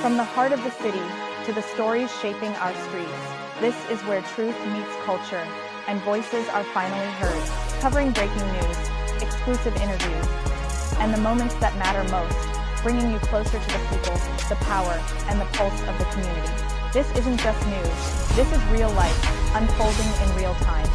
From the heart of the city to the stories shaping our streets, this is where truth meets culture and voices are finally heard, covering breaking news, exclusive interviews, and the moments that matter most, bringing you closer to the people, the power, and the pulse of the community. This isn't just news, this is real life, unfolding in real time.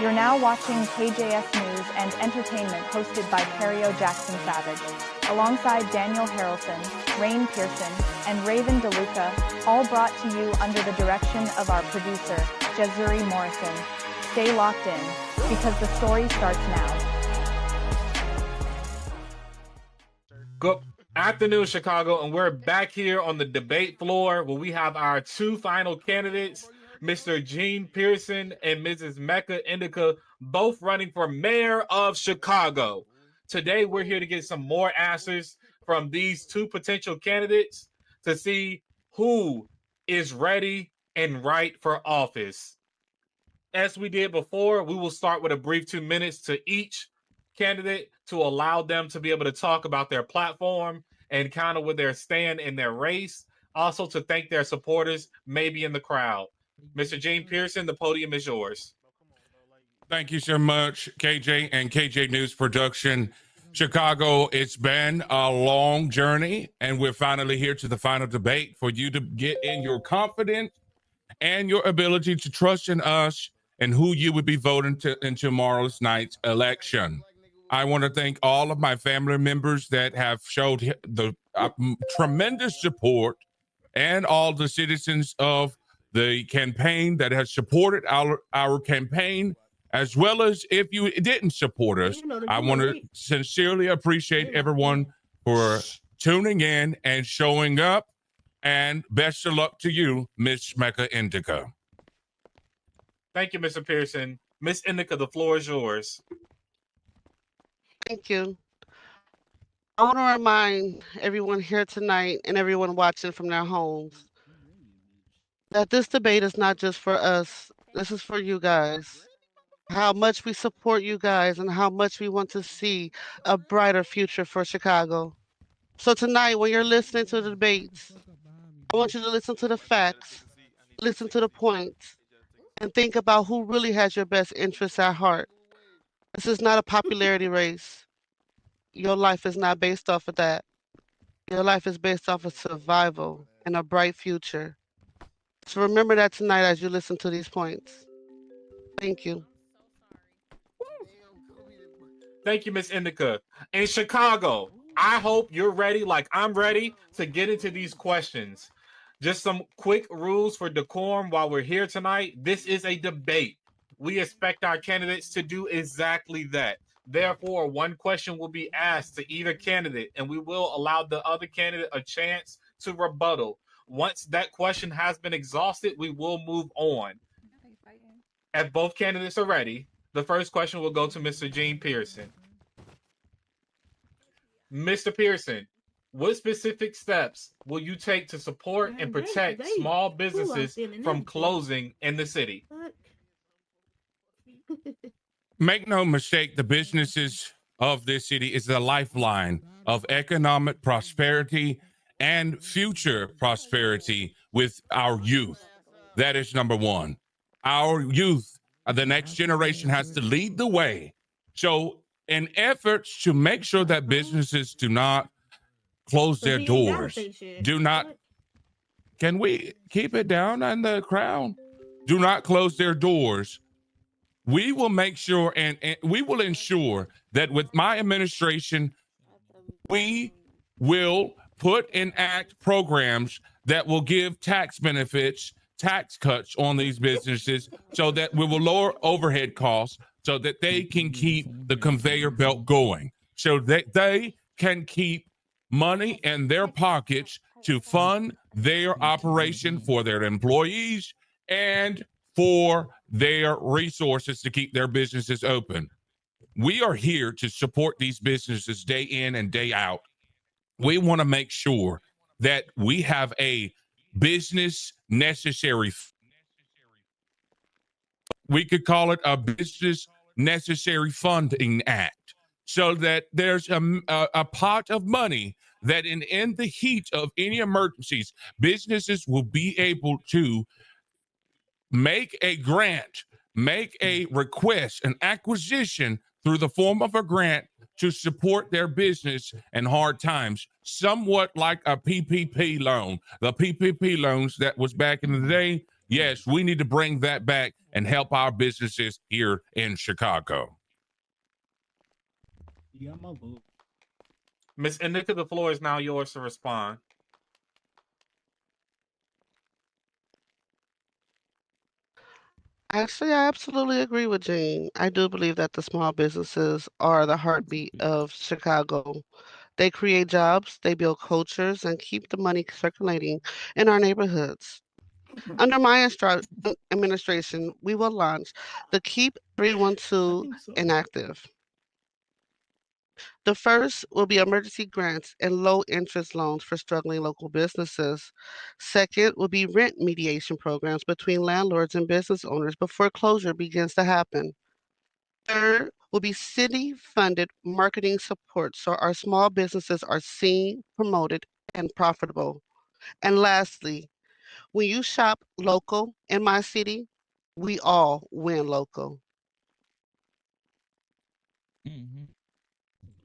You're now watching KJS News and Entertainment hosted by Cario Jackson Savage, alongside Daniel Harrelson, Rain Pearson, and Raven DeLuca, all brought to you under the direction of our producer, Jazuri Morrison. Stay locked in, because the story starts now. Good afternoon, Chicago, and we're back here on the debate floor where we have our two final candidates, Mr. Gene Pearson and Mrs. Mecca Indica, both running for mayor of Chicago. Today, we're here to get some more answers from these two potential candidates to see who is ready and right for office. As we did before, we will start with a brief 2 minutes to each candidate to allow them to be able to talk about their platform and kind of where they're stand in their race. Also to thank their supporters, maybe in the crowd. Mr. Gene Pearson, the podium is yours. Thank you so much, KJ and KJ News Production. Chicago, it's been a long journey, and we're finally here to the final debate for you to get in your confidence and your ability to trust in us and who you would be voting in tomorrow's night's election. I want to thank all of my family members that have showed the tremendous support and all the citizens of the campaign that has supported our campaign, as well as if you didn't support us. I want to sincerely appreciate everyone for tuning in and showing up, and best of luck to you, Miss Mecca Indica. Thank you, Mr. Pearson. Miss Indica, the floor is yours. Thank you. I want to remind everyone here tonight and everyone watching from their homes that this debate is not just for us. This is for you guys. How much we support you guys and how much we want to see a brighter future for Chicago. So tonight, when you're listening to the debates, I want you to listen to the facts, listen to the points, and think about who really has your best interests at heart. This is not a popularity race. Your life is not based off of that. Your life is based off of survival and a bright future. So remember that tonight as you listen to these points. Thank you. Thank you, Miss Indica. In Chicago, I hope you're ready, like I'm ready, to get into these questions. Just some quick rules for decorum while we're here tonight. This is a debate. We expect our candidates to do exactly that. Therefore, one question will be asked to either candidate, and we will allow the other candidate a chance to rebuttal. Once that question has been exhausted, we will move on. If both candidates are ready, the first question will go to Mr. Gene Pearson. Mr. Pearson, what specific steps will you take to support and protect small businesses from closing in the city? Make no mistake, the businesses of this city is the lifeline of economic prosperity and future prosperity with our youth. That is number one. Our youth, the next generation, has to lead the way. So in efforts to make sure that businesses do not close their doors, can we keep it down on the crowd? Do not close their doors. We will make sure and we will ensure that with my administration, we will put in act programs that will give tax benefits, tax cuts on these businesses so that we will lower overhead costs so that they can keep the conveyor belt going, so that they can keep money in their pockets to fund their operation for their employees and for their resources to keep their businesses open. We are here to support these businesses day in and day out. We want to make sure that we have a business necessary. We could call it a business necessary funding act, so that there's a pot of money that in the heat of any emergencies, businesses will be able to make a grant, make a request, an acquisition through the form of a grant to support their business in hard times, somewhat like a PPP loan. The PPP loans that was back in the day, yes, we need to bring that back and help our businesses here in Chicago. You got my vote. Miss Indica, the floor is now yours to respond. Actually, I absolutely agree with Jane. I do believe that the small businesses are the heartbeat of Chicago. They create jobs, they build cultures, and keep the money circulating in our neighborhoods. Under my administration, we will launch the Keep 312 inactive. The first will be emergency grants and low interest loans for struggling local businesses. Second will be rent mediation programs between landlords and business owners before closure begins to happen. Third will be city funded marketing support so our small businesses are seen, promoted, and profitable. And lastly, when you shop local in my city, we all win local.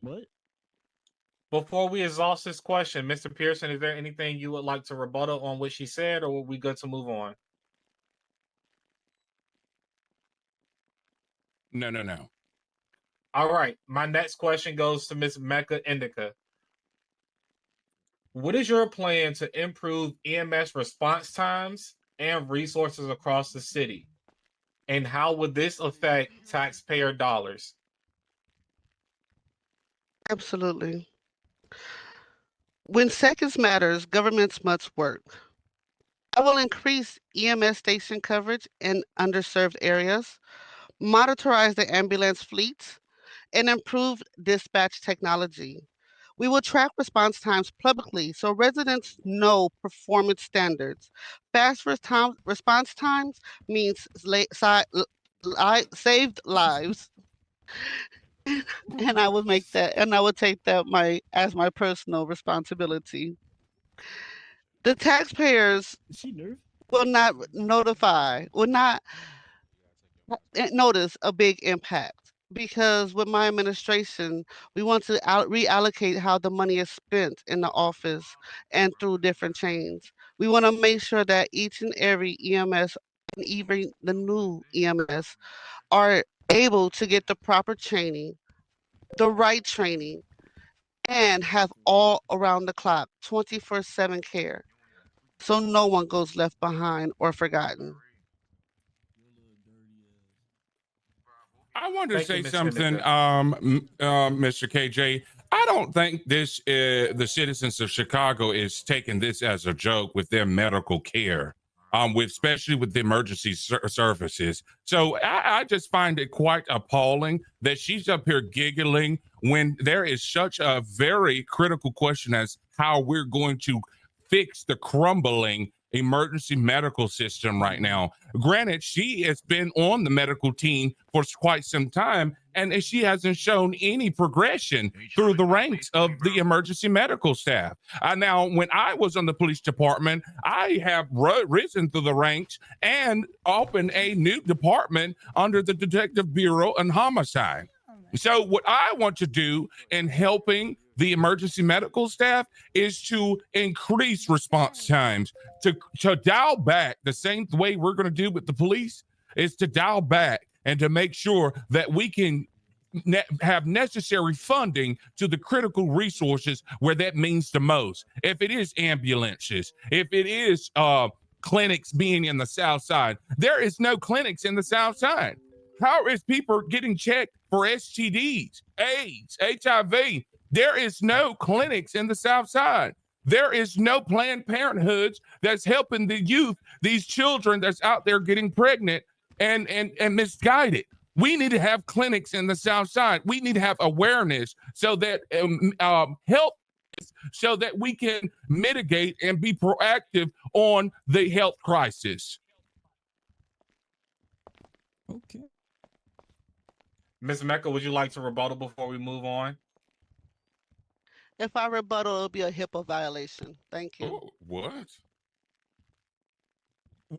What? Before we exhaust this question, Mr. Pearson, is there anything you would like to rebuttal on what she said, or are we good to move on? No. All right. My next question goes to Miss Mecca Indica. What is your plan to improve EMS response times and resources across the city? And how would this affect taxpayer dollars? Absolutely. When seconds matters, governments must work. I will increase EMS station coverage in underserved areas, monitorize the ambulance fleets, and improve dispatch technology. We will track response times publicly so residents know performance standards. Fast response times means saved lives. And I would make that, and I would take that as my personal responsibility. The taxpayers Is she nervous? will not notice a big impact because with my administration, we want to reallocate how the money is spent in the office and through different chains. We want to make sure that each and every EMS and even the new EMS are able to get the proper training, the right training, and have all around the clock 24/7 care so no one goes left behind or forgotten. I want to Thank you, say Miss something, Indica. Mr. KJ. I don't think the citizens of Chicago is taking this as a joke with their medical care, especially with the emergency services. So I just find it quite appalling that she's up here giggling when there is such a very critical question as how we're going to fix the crumbling emergency medical system right now. Granted, she has been on the medical team for quite some time, and she hasn't shown any progression through the ranks of the emergency medical staff. Now, when I was on the police department, I have risen through the ranks and opened a new department under the Detective Bureau and Homicide. So what I want to do in helping the emergency medical staff is to increase response times, to dial back the same way we're going to do with the police, is to dial back and to make sure that we can have necessary funding to the critical resources where that means the most. If it is ambulances, if it is clinics being in the South Side, there is no clinics in the South Side. How is people getting checked for STDs, AIDS, HIV? There is no clinics in the South Side. There is no Planned Parenthoods that's helping the youth, these children that's out there getting pregnant and misguided. We need to have clinics in the South Side. We need to have awareness so that health, so that we can mitigate and be proactive on the health crisis. Okay. Ms. Mecca, would you like to rebuttal before we move on? If I rebuttal, it'll be a HIPAA violation. Thank you. Oh, what?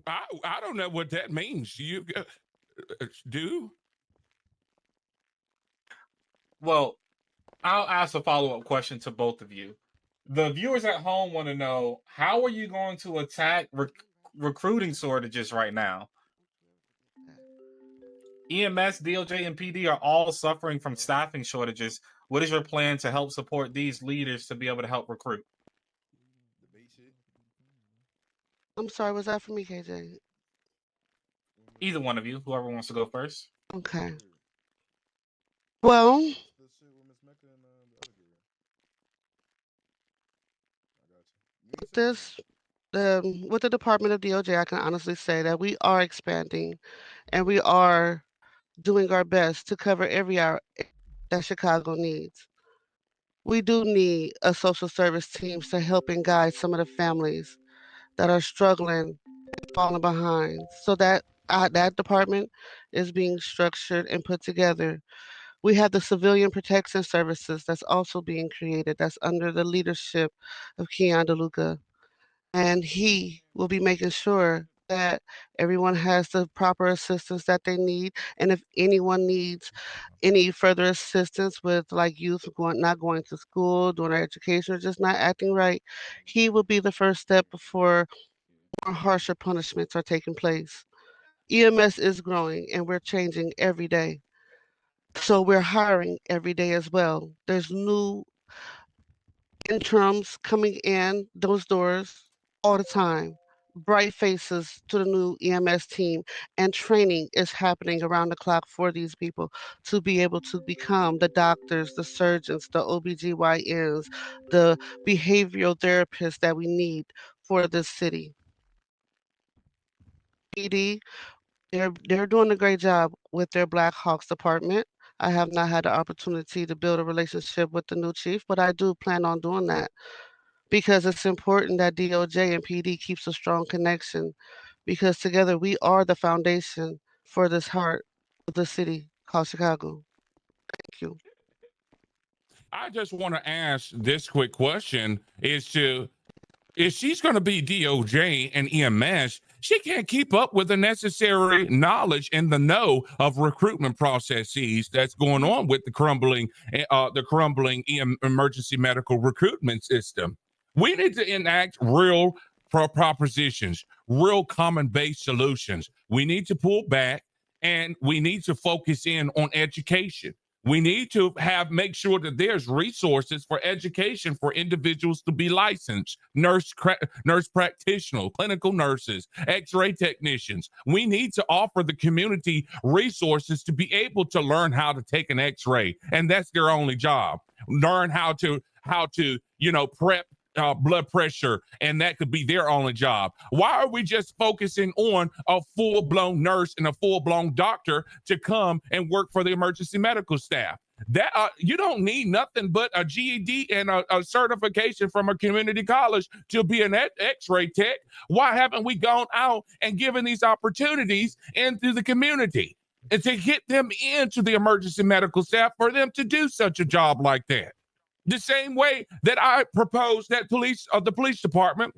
I don't know what that means. You do? Well, I'll ask a follow-up question to both of you. The viewers at home want to know, how are you going to attack recruiting shortages right now? EMS, DOJ, and PD are all suffering from staffing shortages. What is your plan to help support these leaders to be able to help recruit? I'm sorry, was that for me, KJ? Either one of you, whoever wants to go first. Okay. Well, this with the Department of DOJ, I can honestly say that we are expanding and we are doing our best to cover every hour that Chicago needs. We do need a social service teams to help and guide some of the families that are struggling and falling behind. So that department is being structured and put together. We have the Civilian Protection Services that's also being created. That's under the leadership of Keon DeLuca, and he will be making sure that everyone has the proper assistance that they need. And if anyone needs any further assistance with like youth not going to school, doing their education, or just not acting right, he will be the first step before more harsher punishments are taking place. EMS is growing and we're changing every day. So we're hiring every day as well. There's new interims coming in those doors all the time. Bright faces to the new EMS team, and training is happening around the clock for these people to be able to become the doctors, the surgeons, the OBGYNs, the behavioral therapists that we need for this city. PD, they're doing a great job with their Black Hawks department. I have not had the opportunity to build a relationship with the new chief, but I do plan on doing that because it's important that DOJ and PD keeps a strong connection because together we are the foundation for this heart of the city called Chicago. Thank you. I just want to ask this quick question is to if she's going to be DOJ and EMS, she can't keep up with the necessary knowledge and the know of recruitment processes that's going on with the crumbling emergency medical recruitment system. We need to enact real propositions, real common-based solutions. We need to pull back and we need to focus in on education. We need to make sure that there's resources for education for individuals to be licensed, nurse practitioners, clinical nurses, x-ray technicians. We need to offer the community resources to be able to learn how to take an x-ray, and that's their only job. Learn how to prep blood pressure, and that could be their only job. Why are we just focusing on a full-blown nurse and a full-blown doctor to come and work for the emergency medical staff? That you don't need nothing but a GED and a certification from a community college to be an x-ray tech. Why haven't we gone out and given these opportunities into the community and to get them into the emergency medical staff for them to do such a job like that? The same way that I proposed that the police department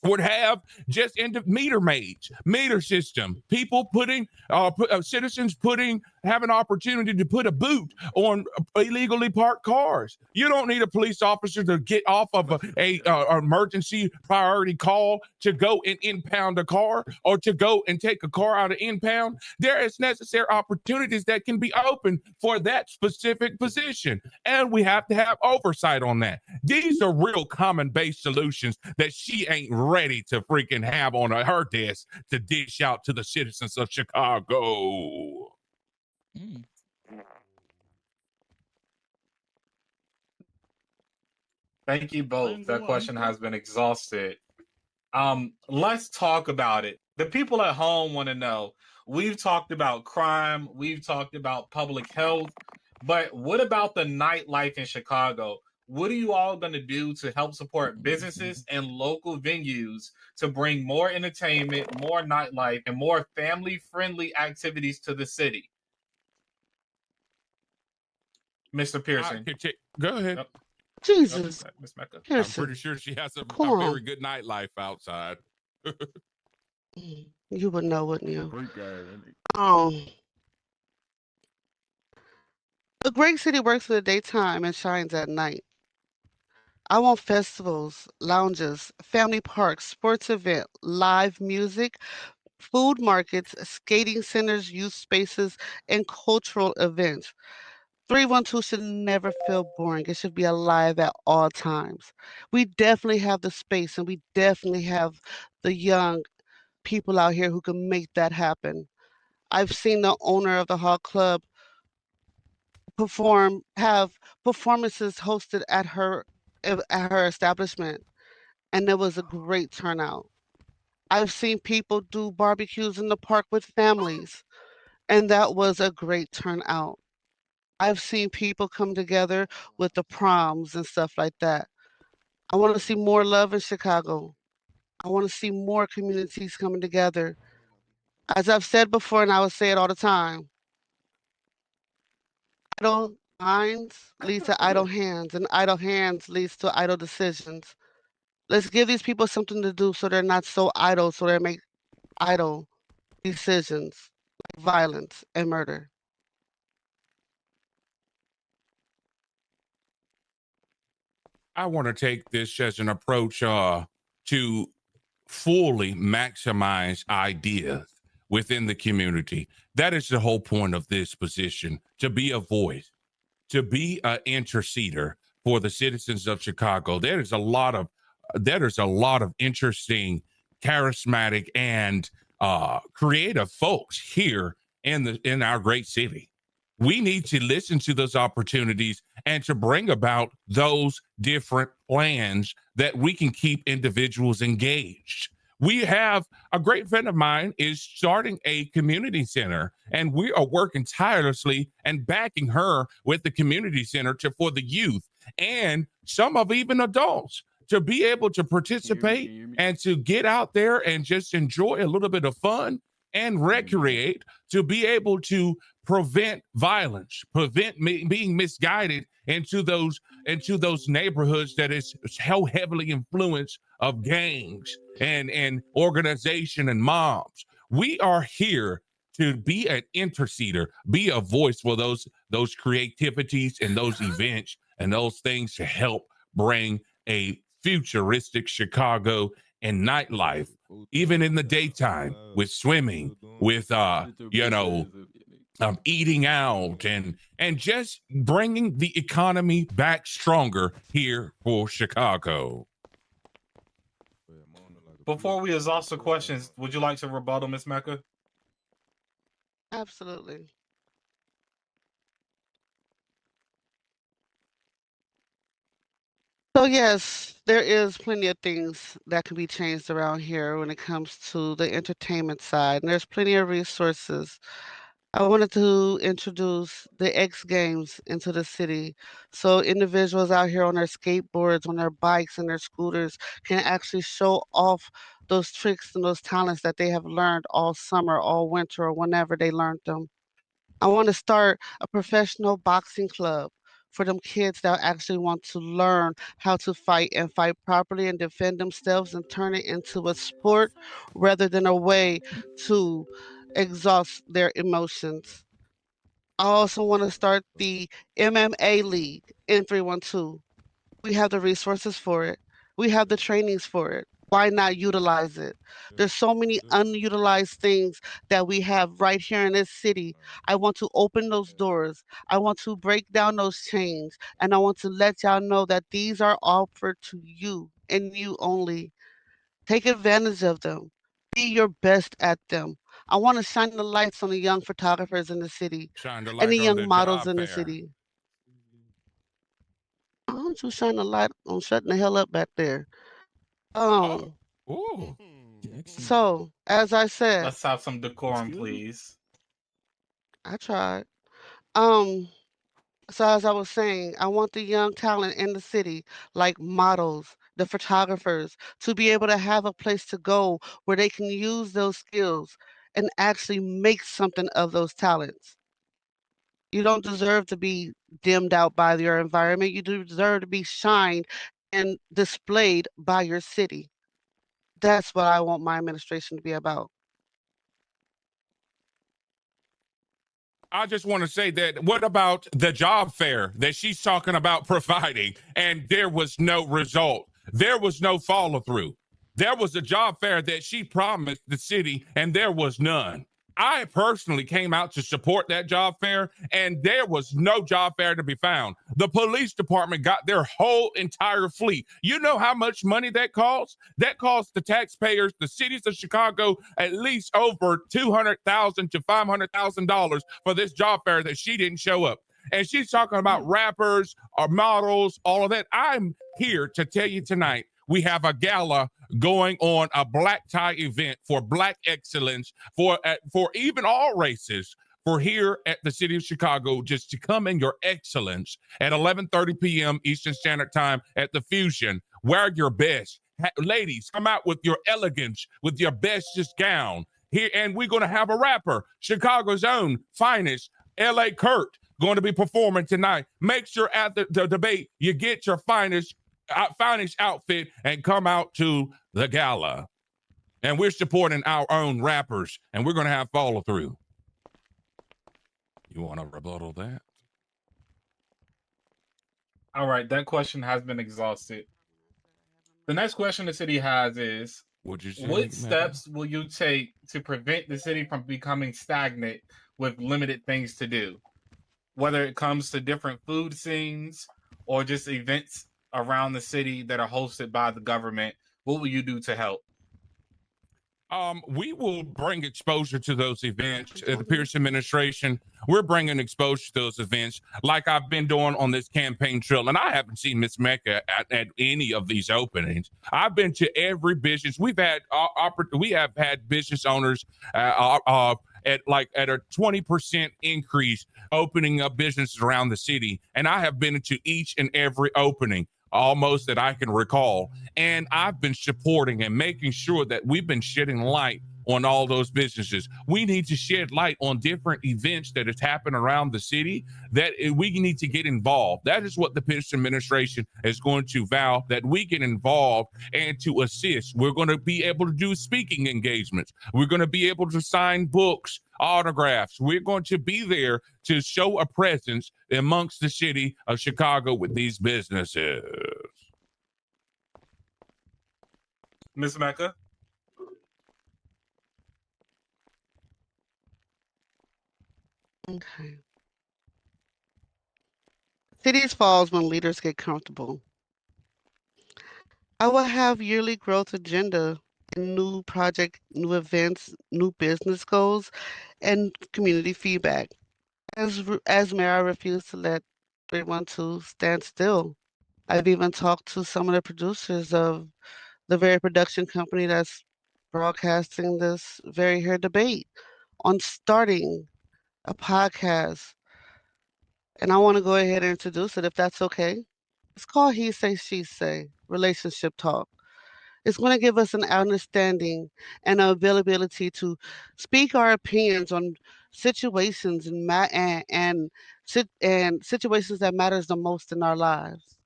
would have just meter maids, meter system, people citizens have an opportunity to put a boot on illegally parked cars. You don't need a police officer to get off of a emergency priority call to go and impound a car or to go and take a car out of impound. There is necessary opportunities that can be open for that specific position. And we have to have oversight on that. These are real common-based solutions that she ain't ready to freaking have on her desk to dish out to the citizens of Chicago. Thank you both. That question has been exhausted. Let's talk about it. The people at home want to know. We've talked about crime, we've talked about public health, but what about the nightlife in Chicago? What are you all going to do to help support businesses and local venues to bring more entertainment, more nightlife, and more family-friendly activities to the city? Mr. Pearson. Go ahead. Jesus, Miss Mecca. I'm Pearson, pretty sure she has a decorum. very good nightlife outside. You would know, wouldn't you? Great guy, isn't he? A great city works in the daytime and shines at night. I want festivals, lounges, family parks, sports event, live music, food markets, skating centers, youth spaces, and cultural events. 312 should never feel boring. It should be alive at all times. We definitely have the space and we definitely have the young people out here who can make that happen. I've seen the owner of the Hall Club have performances hosted at her establishment, and it was a great turnout. I've seen people do barbecues in the park with families, and that was a great turnout. I've seen people come together with the proms and stuff like that. I want to see more love in Chicago. I want to see more communities coming together. As I've said before, and I will say it all the time, idle minds leads to idle hands, and idle hands leads to idle decisions. Let's give these people something to do so they're not so idle, so they make idle decisions like violence and murder. I want to take this as an approach to fully maximize ideas within the community. That is the whole point of this position, to be a voice, to be an interceder for the citizens of Chicago. There's a lot of interesting, charismatic, and creative folks here in our great city. We need to listen to those opportunities and to bring about those different plans that we can keep individuals engaged. We have a great friend of mine is starting a community center, and we are working tirelessly and backing her with the community center for the youth and some of even adults to be able to participate and to get out there and just enjoy a little bit of fun and recreate, to be able to prevent violence, prevent being misguided into those neighborhoods that is so heavily influenced of gangs and organization and mobs. We are here to be an interceder, be a voice for those creativities and those events and those things to help bring a futuristic Chicago and nightlife, even in the daytime, with swimming, with eating out, and just bringing the economy back stronger here for Chicago. Before we exhaust the questions, would you like to rebuttal, Miss Mecca? Absolutely. So yes, there is plenty of things that can be changed around here when it comes to the entertainment side, and there's plenty of resources. I wanted to introduce the X Games into the city so individuals out here on their skateboards, on their bikes, and their scooters can actually show off those tricks and those talents that they have learned all summer, all winter, or whenever they learned them. I want to start a professional boxing club for them kids that actually want to learn how to fight and fight properly and defend themselves and turn it into a sport rather than a way to exhaust their emotions. I also want to start the MMA League in 312. We have the resources for it. We have the trainings for it. Why not utilize it? There's so many unutilized things that we have right here in this city. I want to open those doors. I want to break down those chains. And I want to let y'all know that these are offered to you and you only. Take advantage of them. Be your best at them. I want to shine the lights on the young photographers in the city Shine the and the light on young the models job in the fair. city. Why don't you shine the light on shutting the hell up back there? Oh, ooh. So as I said, Let's have some decorum, please. I tried. Um, so as I was saying, I want the young talent in the city, like models, the photographers, to be able to have a place to go where they can use those skills and actually make something of those talents. You don't deserve to be dimmed out by your environment. You deserve to be shined and displayed by your city. That's what I want my administration to be about. I just want to say that what about the job fair that she's talking about providing and there was no result? There was no follow through. There was a job fair that she promised the city and there was none. I personally came out to support that job fair and there was no job fair to be found. The police department got their whole entire fleet. You know how much money that costs? That costs the taxpayers, the cities of Chicago, at least over $200,000 to $500,000 for this job fair that she didn't show up. And she's talking about rappers or models, all of that. I'm here to tell you tonight, we have a gala going on, a black tie event for black excellence for even all races, for here at the city of Chicago, just to come in your excellence at 11:30 p.m. Eastern Standard Time at the Fusion. Wear your best. Ladies, come out with your elegance, with your bestest gown here, and we're going to have a rapper, Chicago's own finest, L.A. Kurt, going to be performing tonight. Make sure at the debate you get your finest outfit and come out to the gala. And we're supporting our own rappers, and we're going to have follow through. You want to rebuttal that? All right, that question has been exhausted. The next question the city has is, Would you say, what steps will you take to prevent the city from becoming stagnant with limited things to do? Whether it comes to different food scenes or just events around the city that are hosted by the government, what will you do to help? We will bring exposure to those events. The Pierce administration, we're bringing exposure to those events like I've been doing on this campaign trail. And I haven't seen Miss Mecca at any of these openings. I've been to every business. We have had business owners at a 20% increase opening up businesses around the city. And I have been to each and every opening almost that I can recall. And I've been supporting and making sure that we've been shedding light on all those businesses. We need to shed light on different events that has happened around the city that we need to get involved. That is what the Pierce administration is going to vow, that we get involved and to assist. We're going to be able to do speaking engagements. We're going to be able to sign books, autographs. We're going to be there to show a presence amongst the city of Chicago with these businesses. Ms. Mecca? Okay. Cities falls when leaders get comfortable. I will have yearly growth agenda, new project, new events, new business goals, and community feedback. As mayor, I refuse to let 312 stand still. I've even talked to some of the producers of the very production company that's broadcasting this very here debate on starting a podcast. And I want to go ahead and introduce it if that's okay. It's called He Say, She Say, Relationship Talk. It's going to give us an understanding and availability to speak our opinions on situations and situations that matters the most in our lives.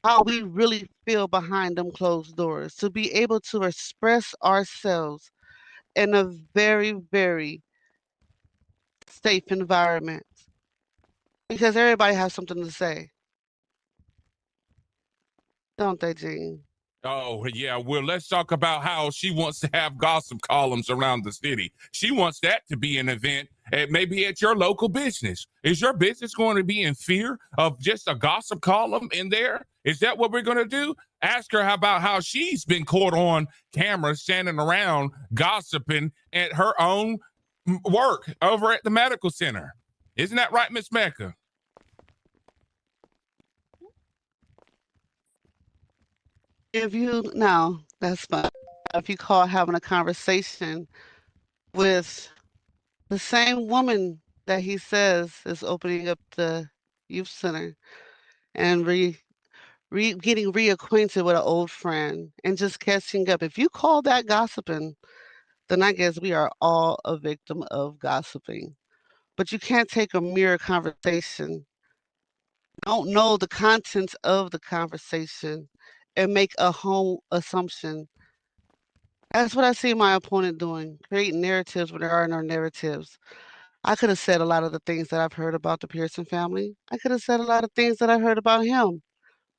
How we really feel behind them closed doors, to be able to express ourselves in a very, very safe environment. Because everybody has something to say. Don't they, Jean? Oh, yeah. Well, let's talk about how she wants to have gossip columns around the city. She wants that to be an event maybe at your local business. Is your business going to be in fear of just a gossip column in there? Is that what we're going to do? Ask her about how she's been caught on camera standing around gossiping at her own work over at the medical center. Isn't that right, Miss Mecca? That's fine. If you call having a conversation with the same woman that he says is opening up the youth center and getting reacquainted with an old friend and just catching up. If you call that gossiping, then I guess we are all a victim of gossiping. but you can't take a mere conversation, don't know the contents of the conversation, and make a whole assumption. That's what I see my opponent doing, creating narratives when there are no narratives. I could have said a lot of the things that I've heard about the Pearson family. I could have said a lot of things that I heard about him,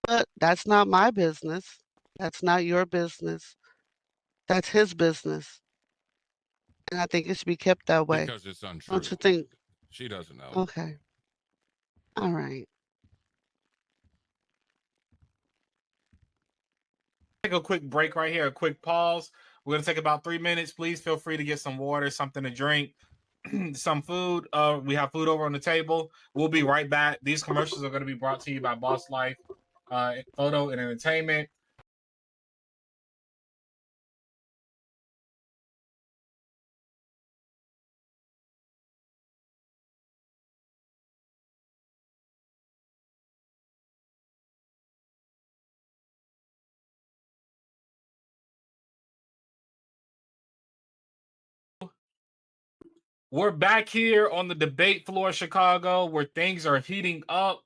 but that's not my business. That's not your business. That's his business. And I think it should be kept that way. Because it's untrue. Don't you think? She doesn't know. Okay. All right. Take a quick break right here, a quick pause. We're going to take about 3 minutes. Please feel free to get some water, something to drink, some food. We have food over on the table. We'll be right back. These commercials are going to be brought to you by Boss Life Photo and Entertainment. We're back here on the debate floor, Chicago, where things are heating up.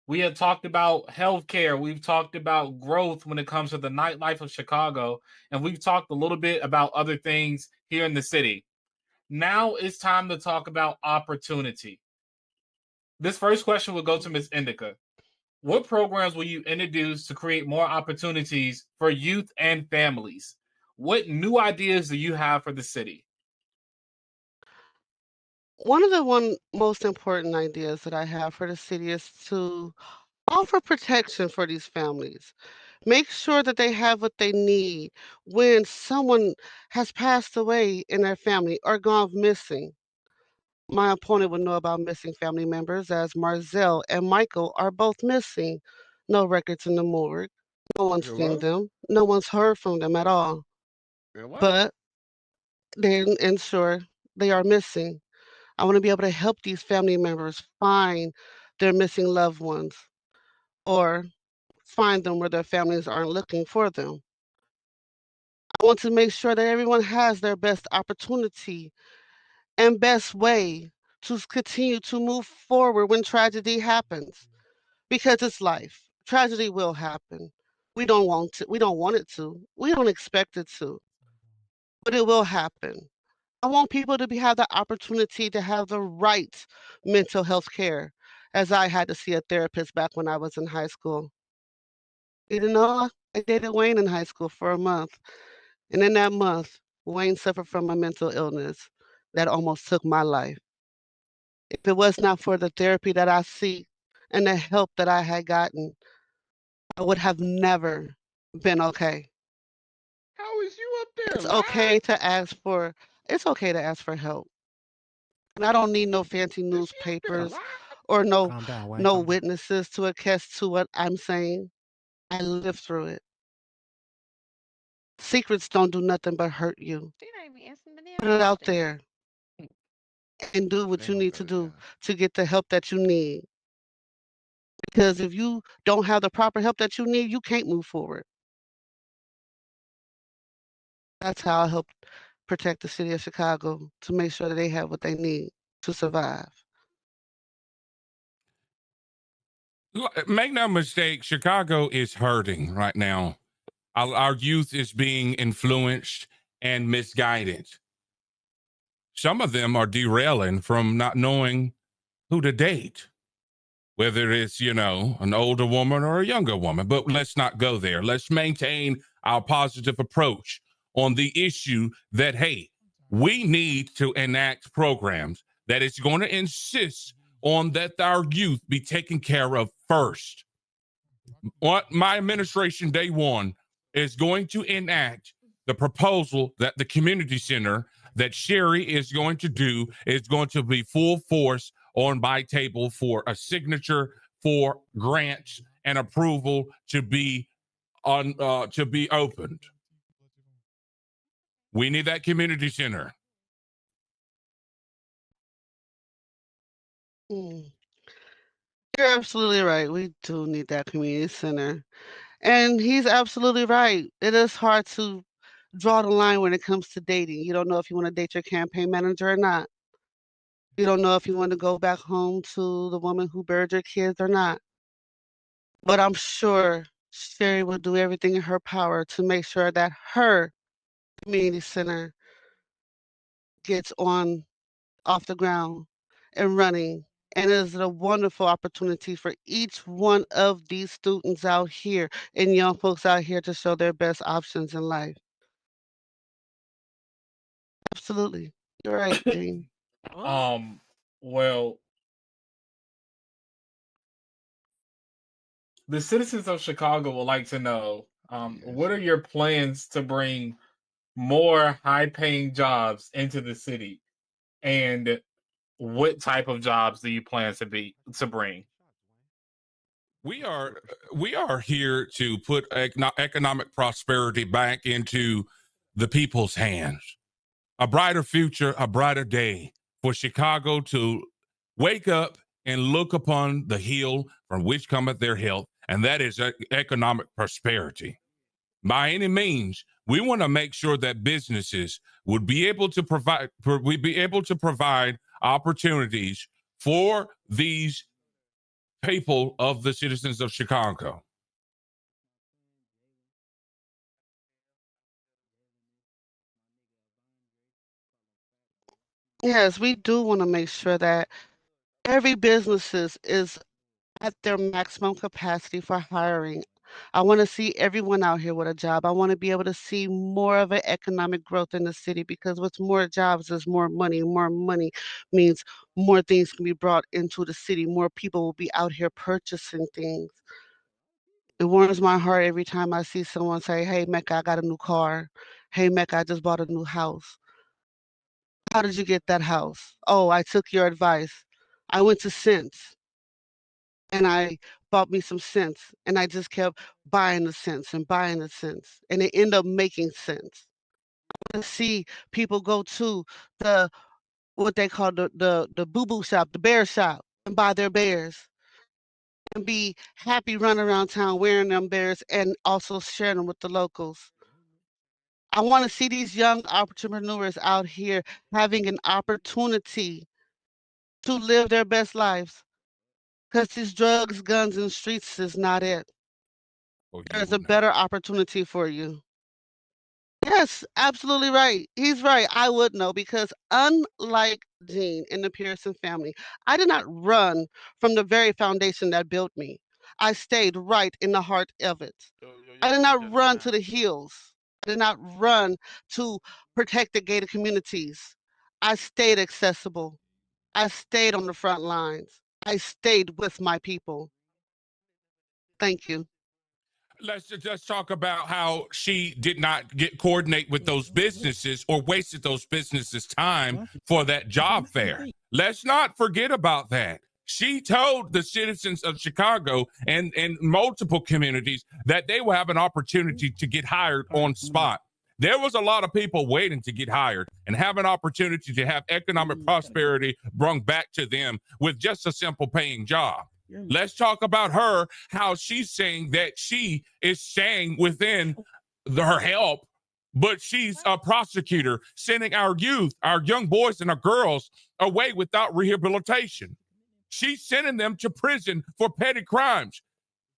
We have talked about healthcare. We've talked about growth when it comes to the nightlife of Chicago. And we've talked a little bit about other things here in the city. Now it's time to talk about opportunity. This first question will go to Ms. Indica. What programs will you introduce to create more opportunities for youth and families? What new ideas do you have for the city? One of the most important ideas that I have for the city is to offer protection for these families. Make sure that they have what they need when someone has passed away in their family or gone missing. My opponent would know about missing family members as Marzell and Michael are both missing. No records in the morgue. No one's seen them. No one's heard from them at all. But they ensure they are missing. I want to be able to help these family members find their missing loved ones or find them where their families aren't looking for them. I want to make sure that everyone has their best opportunity and best way to continue to move forward when tragedy happens, because it's life. Tragedy will happen. We don't want it to. We don't expect it to, but it will happen. I want people to have the opportunity to have the right mental health care, as I had to see a therapist back when I was in high school. You know, I dated Wayne in high school for a month, and in that month, Wayne suffered from a mental illness that almost took my life. If it was not for the therapy that I seek and the help that I had gotten, I would have never been okay. How is you up there? It's okay to ask for help. And I don't need no fancy newspapers or no witnesses to attest to what I'm saying. I lived through it. Secrets don't do nothing but hurt you. Put it out there and do what you need to do to get the help that you need. Because if you don't have the proper help that you need, you can't move forward. That's how I help protect the city of Chicago, to make sure that they have what they need to survive. Make no mistake, Chicago is hurting right now. Our youth is being influenced and misguided. Some of them are derailing from not knowing who to date, whether it's, an older woman or a younger woman. But let's not go there. Let's maintain our positive approach on the issue that, hey, we need to enact programs that is going to insist on that our youth be taken care of first. What my administration, day one, is going to enact the proposal that the community center that Sherry is going to do is going to be full force on my table for a signature for grants and approval to be opened. We need that community center. Mm. You're absolutely right. We do need that community center. And he's absolutely right. It is hard to draw the line when it comes to dating. You don't know if you want to date your campaign manager or not. You don't know if you want to go back home to the woman who buried your kids or not. But I'm sure Sherry will do everything in her power to make sure that her community center gets on off the ground and running. And it is a wonderful opportunity for each one of these students out here and young folks out here to show their best options in life. Absolutely. You're right, Dean. Well, the citizens of Chicago would like to know, what are your plans to bring more high-paying jobs into the city, and what type of jobs do you plan to bring? We are here to put economic prosperity back into the people's hands. A brighter future, a brighter day for Chicago to wake up and look upon the hill from which cometh their help, and that is economic prosperity. By any means, we want to make sure that businesses would be able to provide opportunities for these people of the citizens of Chicago. Yes, we do want to make sure that every business is at their maximum capacity for hiring. I want to see everyone out here with a job. I want to be able to see more of an economic growth in the city because with more jobs is more money. More money means more things can be brought into the city. More people will be out here purchasing things. It warms my heart every time I see someone say, "Hey, Mecca, I got a new car. Hey, Mecca, I just bought a new house. How did you get that house? Oh, I took your advice. I went to Sense and I bought me some scents and I just kept buying the scents and buying the scents and it ended up making sense. I see people go to the what they call the boo-boo shop, the bear shop, and buy their bears and be happy running around town wearing them bears and also sharing them with the locals. I want to see these young entrepreneurs out here having an opportunity to live their best lives because these drugs, guns, and streets is not it. There's a better opportunity for you. Yes, absolutely right. He's right. I would know because unlike Gene in the Pearson family, I did not run from the very foundation that built me. I stayed right in the heart of it. I did not run to the hills. I did not run to protect the gated communities. I stayed accessible. I stayed on the front lines. I stayed with my people. Thank you. Let's just talk about how she did not coordinate with those businesses or wasted those businesses' time for that job fair. Let's not forget about that. She told the citizens of Chicago and multiple communities that they will have an opportunity to get hired on spot. There was a lot of people waiting to get hired and have an opportunity to have economic prosperity brought back to them with just a simple paying job. Let's talk about her, how she's saying that she is staying within her help, but she's a prosecutor sending our youth, our young boys and our girls away without rehabilitation. She's sending them to prison for petty crimes.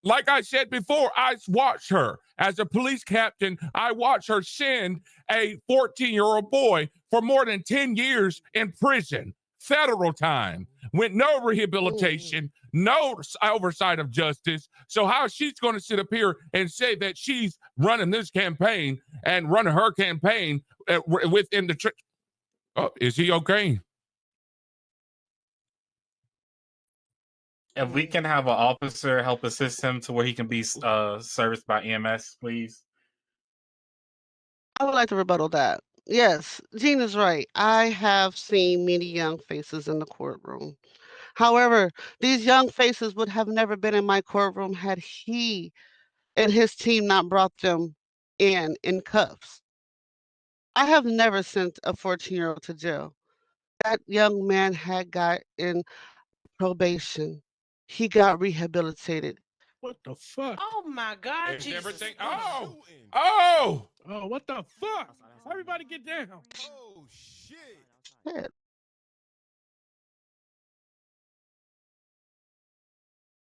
Like I said before, I watched her as a police captain. I watched her send a 14-year-old boy for more than 10 years in prison, federal time, with no rehabilitation, no oversight of justice. So how she's going to sit up here and say that she's running this campaign and running her campaign within the oh, is he okay? If we can have an officer help assist him to where he can be serviced by EMS, please. I would like to rebuttal that. Yes, Jean is right. I have seen many young faces in the courtroom. However, these young faces would have never been in my courtroom had he and his team not brought them in cuffs. I have never sent a 14-year-old to jail. That young man had got in probation. He got rehabilitated. What the fuck? Oh my God, Is Jesus everything? Christ. Oh, Oh, what the fuck? Everybody get down. Oh shit. Shit.